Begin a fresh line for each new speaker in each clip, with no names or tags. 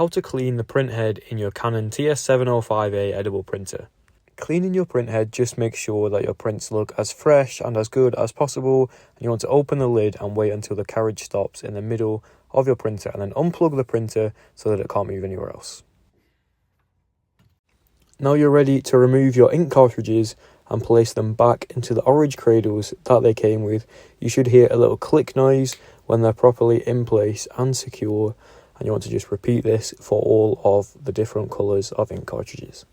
How to clean the printhead in your Canon TS705A edible printer. Cleaning your printhead just makes sure that your prints look as fresh and as good as possible, and you want to open the lid and wait until the carriage stops in the middle of your printer and then unplug the printer so that it can't move anywhere else. Now you're ready to remove your ink cartridges and place them back into the orange cradles that they came with. You should hear a little click noise when they're properly in place and secure, and you want to just repeat this for all of the different colours of ink cartridges.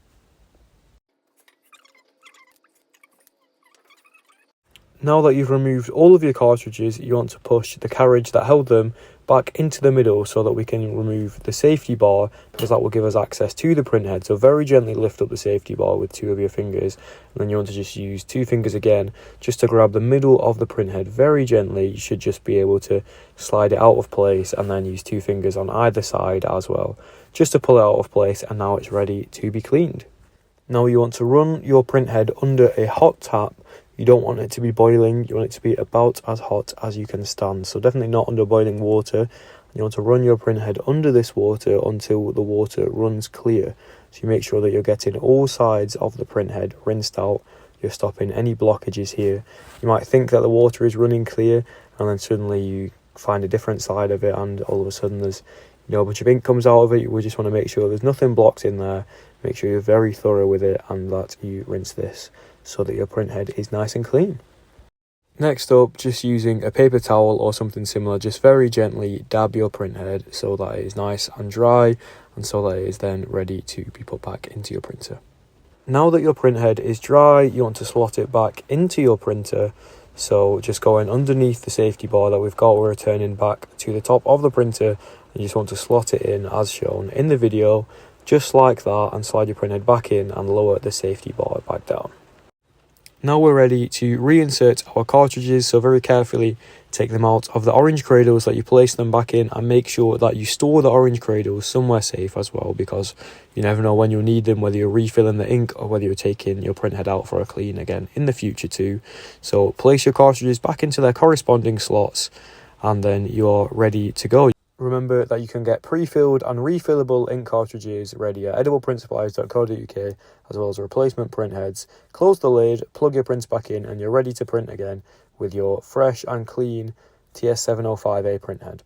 Now that you've removed all of your cartridges, you want to push the carriage that held them back into the middle so that we can remove the safety bar, because that will give us access to the printhead. So very gently lift up the safety bar with two of your fingers, and then you want to just use two fingers again just to grab the middle of the printhead very gently. You should just be able to slide it out of place, and then use two fingers on either side as well just to pull it out of place, and now it's ready to be cleaned. Now you want to run your printhead under a hot tap. You don't want it to be boiling, you want it to be about as hot as you can stand. So definitely not under boiling water. You want to run your printhead under this water until the water runs clear. So you make sure that you're getting all sides of the printhead rinsed out. You're stopping any blockages here. You might think that the water is running clear, and then suddenly you find a different side of it, and all of a sudden there's a bunch of ink comes out of it. We just want to make sure there's nothing blocked in there. Make sure you're very thorough with it and that you rinse this so that your printhead is nice and clean. Next up, just using a paper towel or something similar, just very gently dab your printhead so that it is nice and dry, and so that it is then ready to be put back into your printer. Now that your printhead is dry, you want to slot it back into your printer. So just going underneath the safety bar that we've got, we're returning back to the top of the printer, and you just want to slot it in as shown in the video, just like that, and slide your printhead back in and lower the safety bar back down. Now we're ready to reinsert our cartridges, so very carefully take them out of the orange cradles that you place them back in, and make sure that you store the orange cradles somewhere safe as well, because you never know when you'll need them, whether you're refilling the ink or whether you're taking your printhead out for a clean again in the future too. So place your cartridges back into their corresponding slots, and then you're ready to go. Remember that you can get pre-filled and refillable ink cartridges ready at edibleprintsupplies.co.uk, as well as replacement printheads. Close the lid, plug your prints back in, and you're ready to print again with your fresh and clean TS705A printhead.